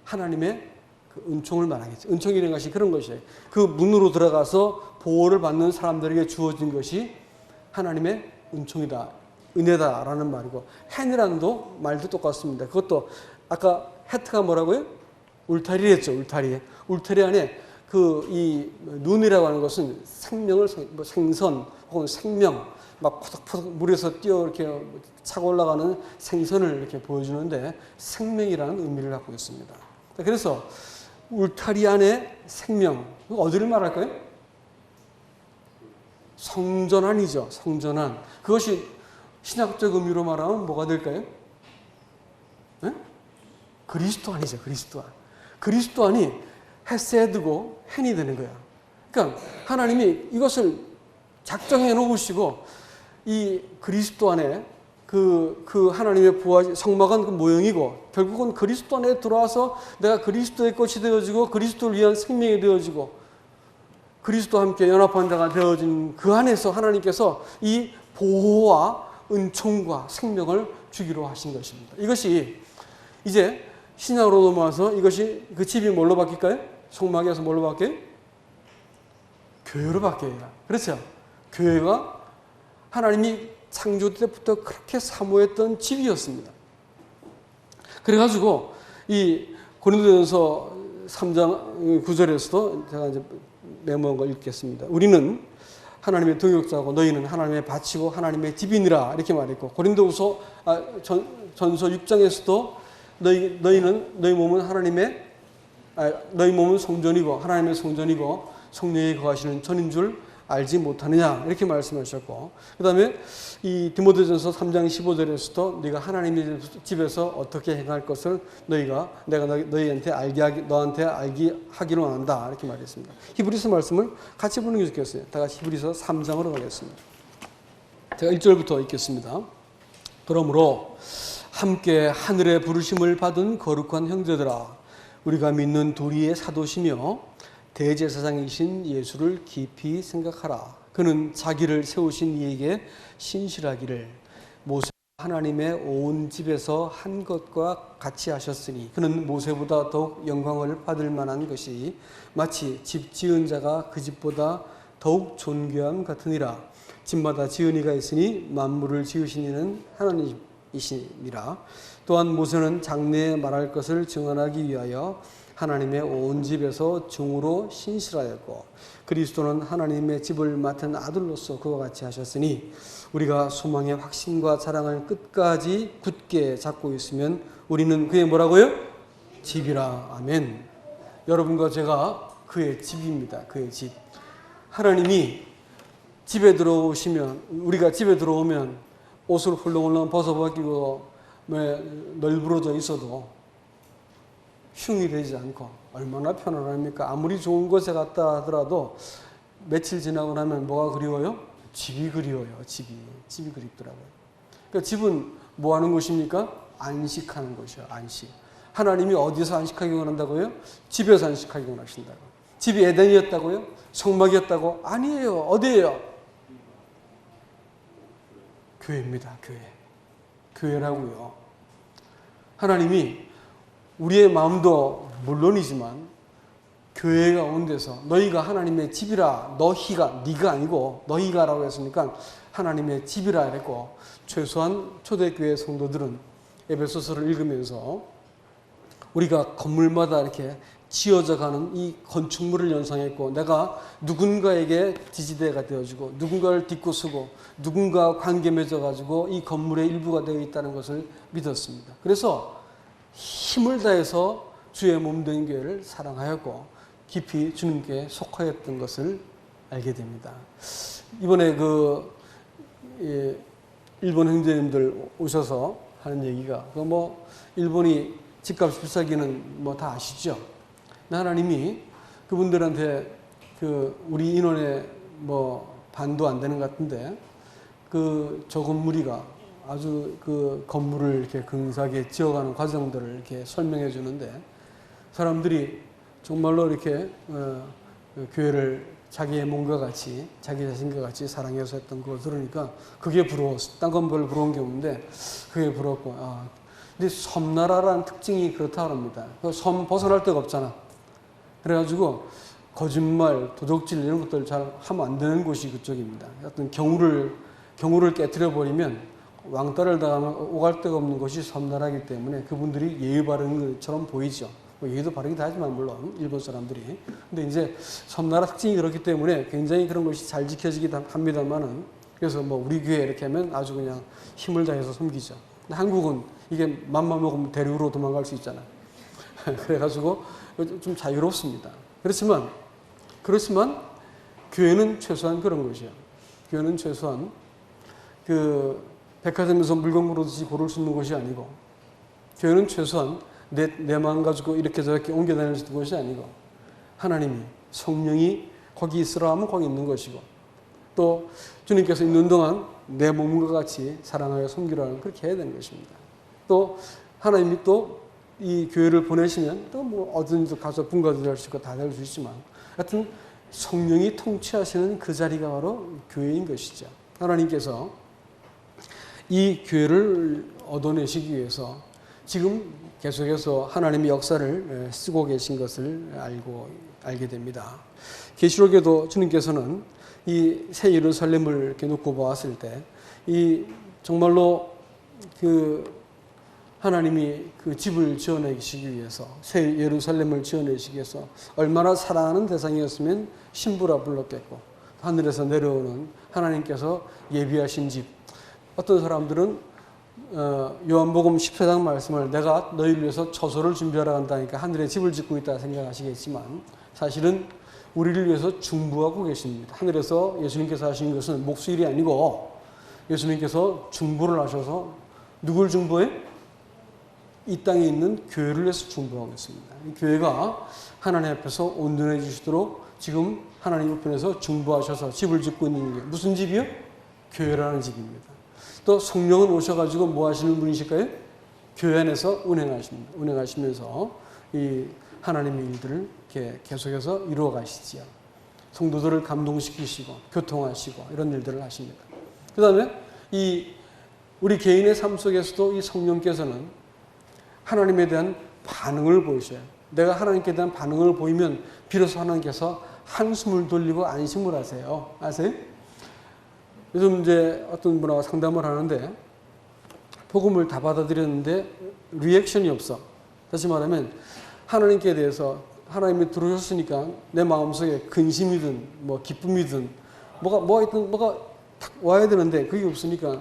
하나님의 그 은총을 말하겠죠. 은총이라는 것이 그런 것이에요. 그 문으로 들어가서 보호를 받는 사람들에게 주어진 것이 하나님의 은총이다, 은혜다라는 말이고 hen이라는 말도 똑같습니다. 그것도 아까 헤트가 뭐라고요? 울타리랬죠. 울타리 안에 이 눈이라고 하는 것은 생명을 생선 혹은 생명 막 포덕포덕 물에서 뛰어 이렇게 차고 올라가는 생선을 이렇게 보여주는데 생명이라는 의미를 갖고 있습니다. 그래서 울타리 안에 생명, 어디를 말할까요? 성전 안이죠. 성전 안. 그것이 신학적 의미로 말하면 뭐가 될까요? 네? 그리스도 안이죠. 그리스도 안. 그리스도 안이 헤세드고 hen이 되는 거야. 그러니까 하나님이 이것을 작정해 놓으시고 이 그리스도 안에 그 하나님의 부활 성막은 그 모형이고 결국은 그리스도 안에 들어와서 내가 그리스도의 것이 되어지고 그리스도를 위한 생명이 되어지고 그리스도와 함께 연합한 자가 되어진 그 안에서 하나님께서 이 보호와 은총과 생명을 주기로 하신 것입니다. 이것이 이제 신약으로 넘어와서 이것이 그 집이 뭘로 바뀔까요? 성막에서 뭘로 바뀌어요? 교회로 바뀌어요. 그렇죠? 교회가 하나님이 창조 때부터 그렇게 사모했던 집이었습니다. 그래가지고 이 고린도전서 3장 9절에서도 제가 이제 메모한 걸 읽겠습니다. 우리는 하나님의 동역자고 너희는 하나님의 밭이고 하나님의 집이니라 이렇게 말했고 고린도후서 전서 6장에서도 너희 몸은 성전이고 하나님의 성전이고 성령이 거하시는 전인 줄 알지 못하느냐 이렇게 말씀하셨고 그 다음에 이 디모데전서 3장 15절에서도 네가 하나님의 집에서 어떻게 행할 것을 내가 너한테 알게 하기로 한다 이렇게 말했습니다. 히브리서 말씀을 같이 보는 게 좋겠어요. 다 같이 히브리서 3장으로 가겠습니다. 제가 1절부터 읽겠습니다. 그러므로 함께 하늘의 부르심을 받은 거룩한 형제들아 우리가 믿는 도리의 사도시며 대제사장이신 예수를 깊이 생각하라. 그는 자기를 세우신 이에게 신실하기를 모세 하나님의 온 집에서 한 것과 같이 하셨으니 그는 모세보다 더욱 영광을 받을 만한 것이 마치 집 지은 자가 그 집보다 더욱 존귀함 같으니라. 집마다 지은 이가 있으니 만물을 지으신 이는 하나님이시니라. 또한 모세는 장래에 말할 것을 증언하기 위하여 하나님의 온 집에서 종으로 신실하였고 그리스도는 하나님의 집을 맡은 아들로서 그와 같이 하셨으니 우리가 소망의 확신과 사랑을 끝까지 굳게 잡고 있으면 우리는 그의 뭐라고요? 집이라. 아멘. 여러분과 제가 그의 집입니다. 그의 집. 하나님이 집에 들어오시면 우리가 집에 들어오면 옷을 훌렁훌렁 벗어벗기고 널브러져 있어도 흉이 되지 않고 얼마나 편안합니까? 아무리 좋은 곳에 갔다 하더라도 며칠 지나고 나면 뭐가 그리워요? 집이 그리워요. 집이 그립더라고요. 그러니까 집은 뭐 하는 곳입니까? 안식하는 곳이요. 안식. 하나님이 어디서 안식하기 원한다고요? 집에서 안식하기 원하신다고. 집이 에덴이었다고요? 성막이었다고? 아니에요. 어디예요? 교회입니다. 교회. 교회라고요. 하나님이 우리의 마음도 물론이지만 교회 가운데서 너희가 하나님의 집이라, 네가 아니고 너희가라고 했으니까 하나님의 집이라 했고, 최소한 초대교회 성도들은 에베소서를 읽으면서 우리가 건물마다 이렇게 지어져 가는 이 건축물을 연상했고, 내가 누군가에게 지지대가 되어주고 누군가를 딛고 서고 누군가와 관계 맺어가지고 이 건물의 일부가 되어 있다는 것을 믿었습니다. 그래서 힘을 다해서 주의 몸 된 교회를 사랑하였고 깊이 주님께 속하였던 것을 알게 됩니다. 이번에 일본 형제님들 오셔서 하는 얘기가, 일본이 집값 비싸기는 다 아시죠? 하나님이 그분들한테 우리 인원의 반도 안 되는 것 같은데 저 건물이가 아주 건물을 이렇게 근사하게 지어가는 과정들을 이렇게 설명해 주는데, 사람들이 정말로 이렇게 교회를 자기의 몸과 같이, 자기 자신과 같이 사랑해서 했던 걸 들으니까 그게 부러웠어. 딴 건 별로 부러운 게 없는데 그게 부러웠고, 근데 섬나라라는 특징이 그렇다고 합니다. 섬 벗어날 데가 없잖아. 그래가지고 거짓말, 도적질 이런 것들 잘 하면 안 되는 곳이 그쪽입니다. 어떤 경우를 깨뜨려 버리면 왕따를 당하면 오갈 데가 없는 곳이 섬나라이기 때문에 그분들이 예의 바른 것처럼 보이죠. 예의도 바르기도 하지만 물론 일본 사람들이. 근데 이제 섬나라 특징이 그렇기 때문에 굉장히 그런 것이 잘 지켜지긴 합니다만은, 그래서 우리 교회 이렇게 하면 아주 그냥 힘을 다해서 섬기죠. 근데 한국은 이게 맘만 먹으면 대륙으로 도망갈 수 있잖아요. 그래가지고 좀 자유롭습니다. 그렇지만 교회는 최소한 그런 것이에요. 교회는 최소한 백화점에서 물건 고르듯이 고를 수 있는 것이 아니고, 교회는 최소한 내 마음 가지고 이렇게 저렇게 옮겨 다닐 수 있는 것이 아니고, 하나님이 성령이 거기 있으라 하면 거기 있는 것이고, 또 주님께서 있는 동안 내 몸과 같이 사랑하여 섬기라는, 그렇게 해야 되는 것입니다. 또 하나님이 또 이 교회를 보내시면 또 어디든지 가서 분가도 할 수 있고 다 될 수 있지만, 하여튼 성령이 통치하시는 그 자리가 바로 교회인 것이죠. 하나님께서 이 교회를 얻어내시기 위해서 지금 계속해서 하나님의 역사를 쓰고 계신 것을 알게 됩니다. 계시록에도 주님께서는 이 새 예루살렘을 이렇게 놓고 보았을 때, 이 정말로 하나님이 그 집을 지어내시기 위해서, 새 예루살렘을 지어내시기 위해서 얼마나 사랑하는 대상이었으면 신부라 불렀겠고, 하늘에서 내려오는 하나님께서 예비하신 집. 어떤 사람들은 요한복음 14장 말씀을 내가 너희를 위해서 처소를 준비하러 간다니까 하늘에 집을 짓고 있다 생각하시겠지만, 사실은 우리를 위해서 중보하고 계십니다. 하늘에서 예수님께서 하신 것은 목수일이 아니고 예수님께서 중보를 하셔서 누굴 중보해? 이 땅에 있는 교회를 위해서 중보하고 있습니다. 이 교회가 하나님 앞에서 온전해지시도록 지금 하나님 우편에서 중보하셔서 집을 짓고 있는 게 무슨 집이요? 교회라는 집입니다. 또 성령은 오셔가지고 뭐 하시는 분이실까요? 교회 안에서 운행하십니다. 운행하시면서 이 하나님의 일들을 이렇게 계속해서 이루어 가시지요. 성도들을 감동시키시고 교통하시고 이런 일들을 하십니다. 그 다음에 우리 개인의 삶 속에서도 이 성령께서는 하나님에 대한 반응을 보이셔요. 내가 하나님께 대한 반응을 보이면 비로소 하나님께서 한숨을 돌리고 안심을 하세요. 아세요? 요즘 이제 어떤 분하고 상담을 하는데 복음을 다 받아들였는데 리액션이 없어. 다시 말하면 하나님께 대해서 하나님이 들어오셨으니까 내 마음속에 근심이든 기쁨이든 뭐가 탁 와야 되는데 그게 없으니까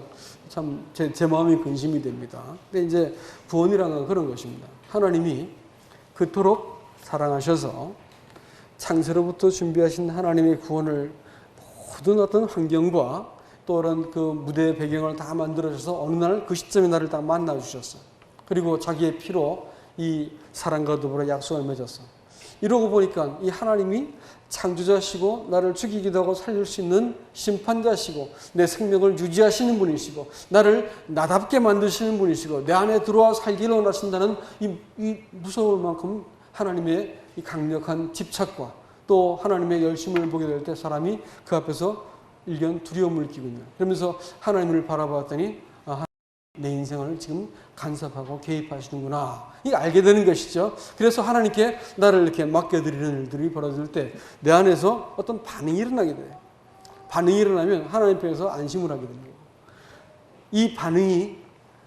참 제 마음이 근심이 됩니다. 근데 이제 구원이라는 건 그런 것입니다. 하나님이 그토록 사랑하셔서 창세로부터 준비하신 하나님의 구원을 모든 어떤 환경과 또 그런 그 무대의 배경을 다 만들어주셔서 어느 날 그 시점에 나를 딱 만나주셨어. 그리고 자기의 피로 이 사랑과 더불어 약속을 맺었어. 이러고 보니까 이 하나님이 창조자시고 나를 죽이기도 하고 살릴 수 있는 심판자시고 내 생명을 유지하시는 분이시고 나를 나답게 만드시는 분이시고 내 안에 들어와 살기를 원하신다는 이 무서울 만큼 하나님의 이 강력한 집착과 또 하나님의 열심을 보게 될 때 사람이 그 앞에서 일견 두려움을 느끼군요. 그러면서 하나님을 바라봤더니 내 인생을 지금 간섭하고 개입하시는구나. 이거 알게 되는 것이죠. 그래서 하나님께 나를 이렇게 맡겨드리는 일들이 벌어질 때 내 안에서 어떤 반응이 일어나게 돼요. 반응이 일어나면 하나님 편에서 안심을 하게 됩니다. 이 반응이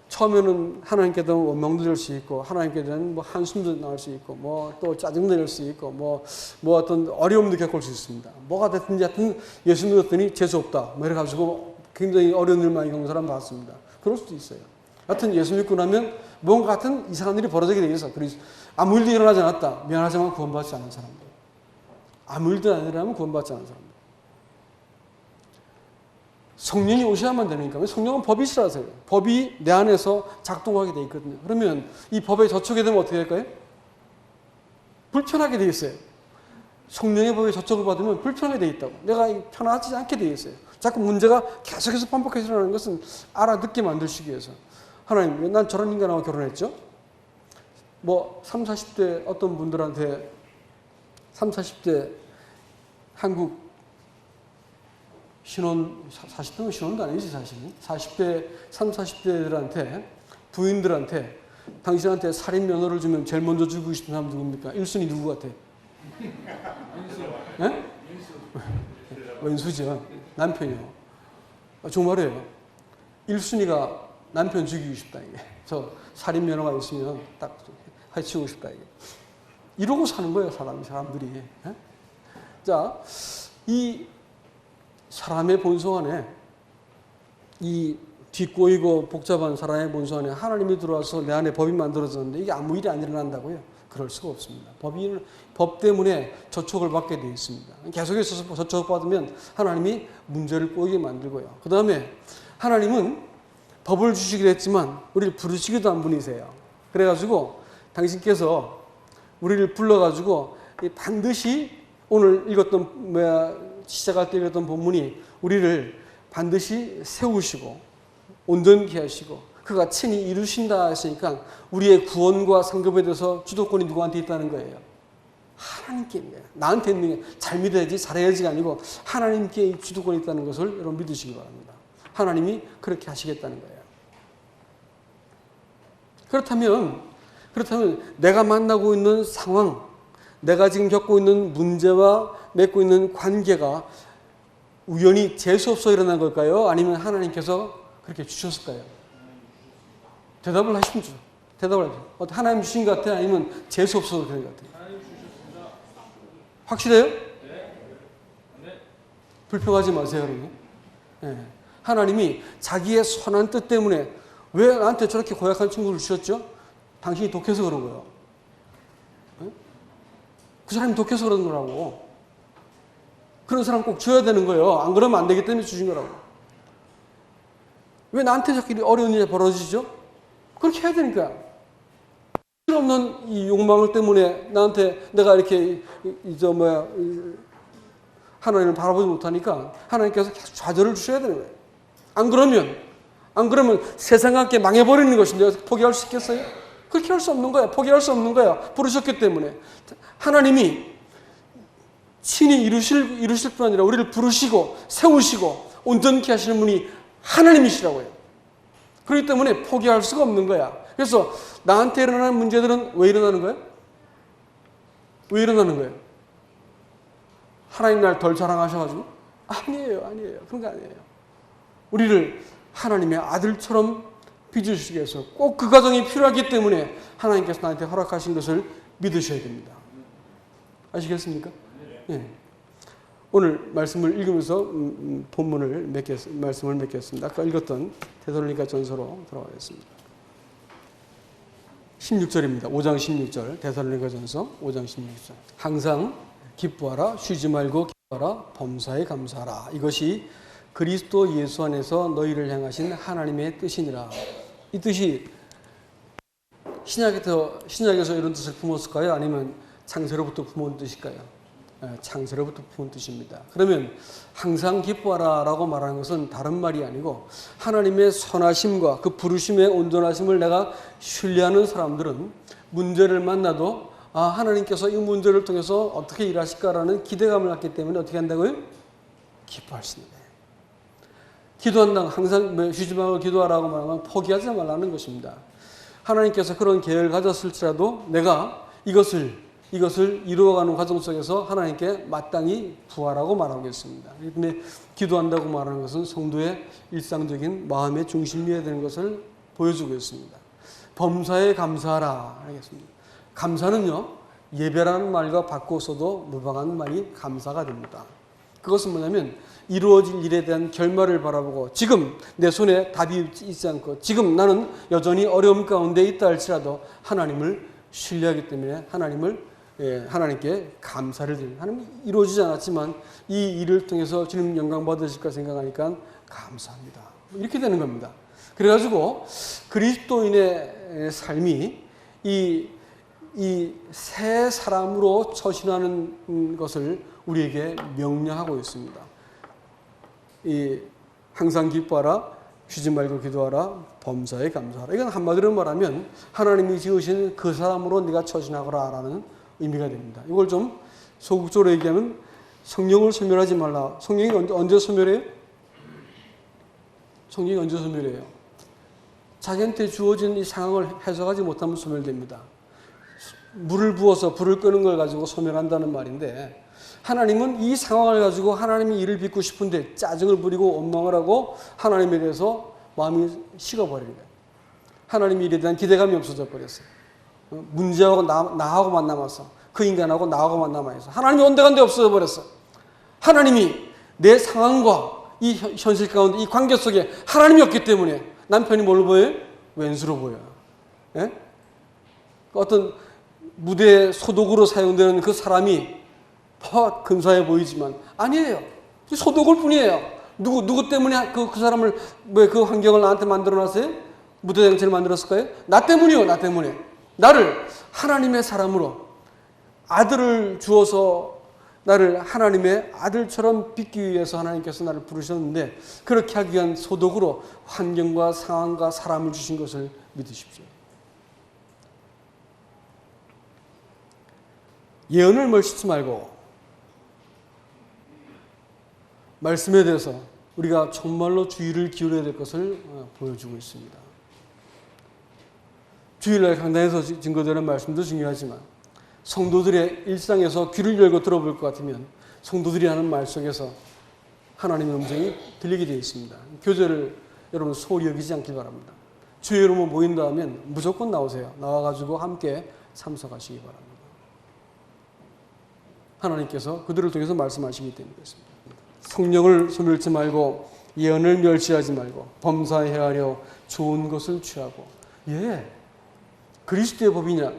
처음에는 하나님께도 원망도 될 수 있고 하나님께 대한 뭐 한숨도 나올 수 있고 뭐 또 짜증도 낼 수 있고 뭐 어떤 어려움도 겪을 수 있습니다. 뭐가 됐든지 하여튼 예수 믿었더니 재수 없다. 뭐 이래가지고 굉장히 어려운 일 많이 겪는 사람 봤습니다. 그럴 수도 있어요. 하여튼 예수 믿고 나면 뭔가 같은 이상한 일이 벌어지게 되겠어. 그래서 아무 일도 일어나지 않았다. 미안하지만 구원받지 않은 사람들. 아무 일도 안 일어나면 구원받지 않은 사람들. 성령이 오셔야만 되니까. 성령은 법이시라서요. 법이 내 안에서 작동하게 돼 있거든요. 그러면 이 법에 저촉이 되면 어떻게 될까요? 불편하게 돼 있어요. 성령의 법에 저촉을 받으면 불편하게 돼 있다고. 내가 편하지 않게 돼 있어요. 자꾸 문제가 계속해서 반복해서 일어나는 것은 알아듣게 만들시기 위해서. 하나님, 왜 난 저런 인간하고 결혼했죠? 뭐 30, 40대 어떤 분들한테 30, 40대 한국 신혼, 40대는 신혼도 아니지 사실은. 40대, 30, 40대들한테 부인들한테 당신한테 살인 면허를 주면 제일 먼저 주고 싶은 사람 누굽니까? 1순위 누구 같아? 네? 왼수죠. 남편이요. 정말이에요. 1순위가 남편 죽이고 싶다 이게. 저 살인 면허가 있으면 딱 해치우고 싶다 이게. 이러고 사는 거예요 사람들이. 네? 자, 이 사람의 본성 안에 이 뒷꼬이고 복잡한 사람의 본성 안에 하나님이 들어와서 내 안에 법이 만들어졌는데 이게 아무 일이 안 일어난다고요? 그럴 수가 없습니다. 법 때문에 저촉을 받게 되어 있습니다. 계속해서 저촉을 받으면 하나님이 문제를 꼬이게 만들고요. 그 다음에 하나님은 법을 주시기도 했지만 우리를 부르시기도 한 분이세요. 그래가지고 당신께서 우리를 불러가지고 반드시 오늘 읽었던 시작할 때 읽었던 본문이 우리를 반드시 세우시고 온전케 하시고 그가 친히 이루신다 했으니까 우리의 구원과 상급에 대해서 주도권이 누구한테 있다는 거예요? 하나님께 있는 거예요. 나한테 있는 게 잘 믿어야지 잘해야지가 아니고 하나님께 주도권이 있다는 것을 여러분 믿으시기 바랍니다. 하나님이 그렇게 하시겠다는 거예요. 그렇다면 내가 만나고 있는 상황, 내가 지금 겪고 있는 문제와 맺고 있는 관계가 우연히 재수없어 일어난 걸까요? 아니면 하나님께서 그렇게 주셨을까요? 대답을 하십시오. 대답을 하십시오. 하나님 주신 것 같아요? 아니면 재수없어서 그런 것 같아요? 확실해요? 불평하지 마세요, 여러분. 네. 하나님이 자기의 선한 뜻 때문에 왜 나한테 저렇게 고약한 친구를 주셨죠? 당신이 독해서 그런 거예요. 네? 그 사람이 독해서 그런 거라고. 그런 사람 꼭 줘야 되는 거예요. 안 그러면 안 되기 때문에 주신 거라고. 왜 나한테 저렇게 어려운 일이 벌어지죠? 그렇게 해야 되니까. 필요없는 이 욕망을 때문에 나한테 내가 이렇게 하나님을 바라보지 못하니까 하나님께서 계속 좌절을 주셔야 되는 거예요. 안 그러면 세상과 함께 망해버리는 것인데 포기할 수 있겠어요? 그렇게 할 수 없는 거야. 포기할 수 없는 거야. 부르셨기 때문에. 하나님이 친히 이루실 뿐 아니라 우리를 부르시고 세우시고 온전케 하시는 분이 하나님이시라고요. 그렇기 때문에 포기할 수가 없는 거야. 그래서 나한테 일어나는 문제들은 왜 일어나는 거예요? 왜 일어나는 거예요? 하나님 날 덜 사랑하셔가지고? 아니에요. 그런 거 아니에요. 우리를 하나님의 아들처럼 빚으시기 위해서 꼭 그 과정이 필요하기 때문에 하나님께서 나한테 허락하신 것을 믿으셔야 됩니다. 아시겠습니까? 네. 오늘 말씀을 읽으면서 말씀을 맺겠습니다. 아까 읽었던 데살로니가 전서로 돌아가겠습니다. 16절입니다. 5장 16절 데살로니가 전서 5장 16절. 항상 기뻐하라, 쉬지 말고 기뻐하라, 범사에 감사하라. 이것이 그리스도 예수 안에서 너희를 향하신 하나님의 뜻이니라. 이 뜻이 신약에서 이런 뜻을 품었을까요? 아니면 창세로부터 품은 뜻일까요? 창세로부터 품은 뜻입니다. 그러면 항상 기뻐하라라고 말하는 것은 다른 말이 아니고 하나님의 선하심과 그 부르심의 온전하심을 내가 신뢰하는 사람들은 문제를 만나도 하나님께서 이 문제를 통해서 어떻게 일하실까라는 기대감을 갖기 때문에 어떻게 한다고요? 기뻐할 수 있는 거예요. 기도한다. 항상 쉬지 말고 기도하라고 말하면 포기하지 말라는 것입니다. 하나님께서 그런 계획을 가졌을지라도 내가 이것을 이루어가는 과정 속에서 하나님께 마땅히 구하라고 말하고 있습니다. 그런데 기도한다고 말하는 것은 성도의 일상적인 마음의 중심이어야 되는 것을 보여주고 있습니다. 범사에 감사하라 하겠습니다. 감사는요, 예배라는 말과 바꿔서도 무방한 말이 감사가 됩니다. 그것은 뭐냐면 이루어질 일에 대한 결말을 바라보고 지금 내 손에 답이 있지 않고 지금 나는 여전히 어려움 가운데 있다 할지라도 하나님을 신뢰하기 때문에 하나님께 감사를 드립니다. 하나님 이루어지지 않았지만 이 일을 통해서 주님 영광 받으실까 생각하니까 감사합니다. 이렇게 되는 겁니다. 그래가지고 그리스도인의 삶이 이 새 사람으로 처신하는 것을 우리에게 명령하고 있습니다. 항상 기뻐하라, 쉬지 말고 기도하라, 범사에 감사하라. 이건 한마디로 말하면 하나님이 지으신 그 사람으로 네가 처신하거라라는 의미가 됩니다. 이걸 좀 소극적으로 얘기하면 성령을 소멸하지 말라. 성령이 언제 소멸해요? 성령이 언제 소멸해요? 자기한테 주어진 이 상황을 해석하지 못하면 소멸됩니다. 물을 부어서 불을 끄는 걸 가지고 소멸한다는 말인데 하나님은 이 상황을 가지고 하나님이 일을 빚고 싶은데 짜증을 부리고 원망을 하고 하나님에 대해서 마음이 식어버리는 거예요. 하나님 일에 대한 기대감이 없어져 버렸어요. 문제하고 나하고만 남았어. 그 인간하고 나하고만 남아있어. 하나님이 온데간데 없어져 버렸어. 하나님이 내 상황과 이 현실 가운데 이 관계 속에 하나님이 없기 때문에 남편이 뭘로 보여요? 왼수로 보여요. 예? 어떤 무대의 소독으로 사용되는 그 사람이 근사해 보이지만 아니에요. 소독일 뿐이에요. 누구 때문에 그 사람을 왜 그 환경을 나한테 만들어놨어요? 무대 장치를 만들었을까요? 나 때문이요. 나 때문에. 나를 하나님의 사람으로 아들을 주어서 나를 하나님의 아들처럼 빚기 위해서 하나님께서 나를 부르셨는데 그렇게 하기 위한 소독으로 환경과 상황과 사람을 주신 것을 믿으십시오. 예언을 멀시지 말고 말씀에 대해서 우리가 정말로 주의를 기울여야 될 것을 보여주고 있습니다. 주일날 강단에서 증거되는 말씀도 중요하지만 성도들의 일상에서 귀를 열고 들어볼 것 같으면 성도들이 하는 말 속에서 하나님의 음성이 들리게 되어 있습니다. 교제를 여러분 소홀히 여기지 않길 바랍니다. 주의 이름으로 모인다 하면 무조건 나오세요. 나와가지고 함께 참석하시기 바랍니다. 하나님께서 그들을 통해서 말씀하시기 때문에 그렇습니다. 성령을 소멸치 말고 예언을 멸시하지 말고 범사에 헤아려 좋은 것을 취하고 그리스도의 법이냐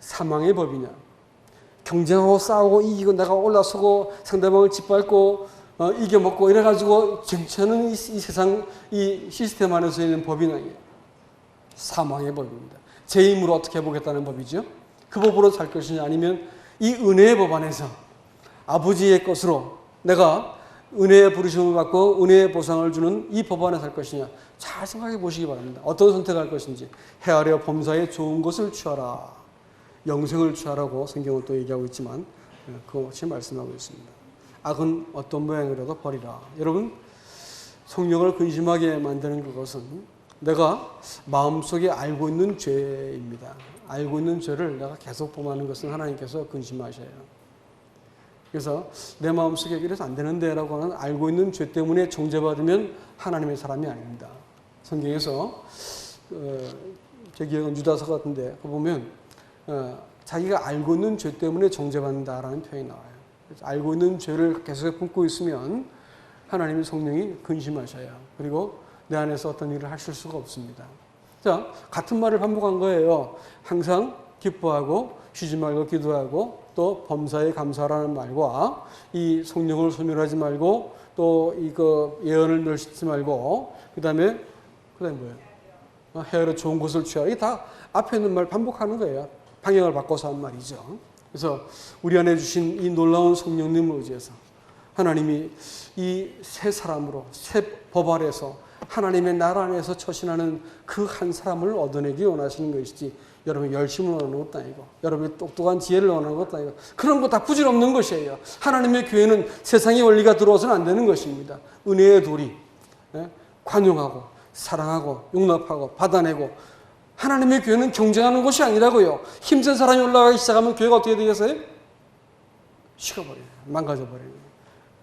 사망의 법이냐 경쟁하고 싸우고 이기고 내가 올라서고 상대방을 짓밟고 이겨먹고 이래가지고 정치하는 이 세상 이 시스템 안에서 있는 법이냐 사망의 법입니다. 제 힘으로 어떻게 해보겠다는 법이죠. 그 법으로 살 것이냐 아니면 이 은혜의 법 안에서 아버지의 것으로 내가 은혜의 부르심을 받고 은혜의 보상을 주는 이 법 안에 살 것이냐 잘 생각해 보시기 바랍니다. 어떤 선택할 것인지 헤아려 범사에 좋은 것을 취하라. 영생을 취하라고 성경은 또 얘기하고 있지만 그것이 말씀하고 있습니다. 악은 어떤 모양이라도 버리라. 여러분 성령을 근심하게 만드는 그것은 내가 마음속에 알고 있는 죄입니다. 알고 있는 죄를 내가 계속 범하는 것은 하나님께서 근심하셔요. 그래서 내 마음속에 이래서 안 되는데 라고 하는 알고 있는 죄 때문에 정죄받으면 하나님의 사람이 아닙니다. 성경에서 제 기억은 유다서 같은데 그거 보면 자기가 알고 있는 죄 때문에 정죄받는다라는 표현이 나와요. 그래서 알고 있는 죄를 계속 품고 있으면 하나님의 성령이 근심하셔요. 그리고 내 안에서 어떤 일을 하실 수가 없습니다. 자, 같은 말을 반복한 거예요. 항상 기뻐하고 쉬지 말고 기도하고 또 범사에 감사하라는 말과 이 성령을 소멸하지 말고 또 이거 예언을 멸시지 말고 그다음에 뭐예요? 헤아려 좋은 것을 취하라. 이게 다 앞에 있는 말 반복하는 거예요. 방향을 바꿔서 한 말이죠. 그래서 우리 안에 주신 이 놀라운 성령님을 의지해서 하나님이 이 새 사람으로 새 법 아래서 하나님의 나라 안에서 처신하는 그 한 사람을 얻어내기 원하시는 것이지 여러분의 열심을 원하는 것도 아니고 여러분의 똑똑한 지혜를 원하는 것도 아니고 그런 거 다 부질없는 것이에요. 하나님의 교회는 세상의 원리가 들어와서는 안 되는 것입니다. 은혜의 도리, 관용하고 사랑하고 용납하고 받아내고 하나님의 교회는 경쟁하는 것이 아니라고요. 힘센 사람이 올라가기 시작하면 교회가 어떻게 되겠어요? 식어버려요. 망가져버려요.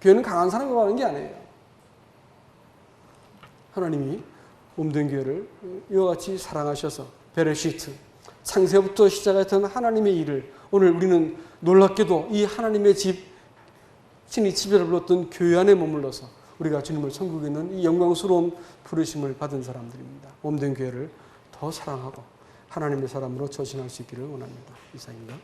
교회는 강한 사람이 가는 게 아니에요. 하나님이 몸된 교회를 이와 같이 사랑하셔서 베레시트, 창세부터 시작했던 하나님의 일을 오늘 우리는 놀랍게도 이 하나님의 집, 신이 집이라 불렀던 교회 안에 머물러서 우리가 주님을 섬기고 있는 이 영광스러운 부르심을 받은 사람들입니다. 몸된 교회를 더 사랑하고 하나님의 사람으로 처신할 수 있기를 원합니다. 이상입니다.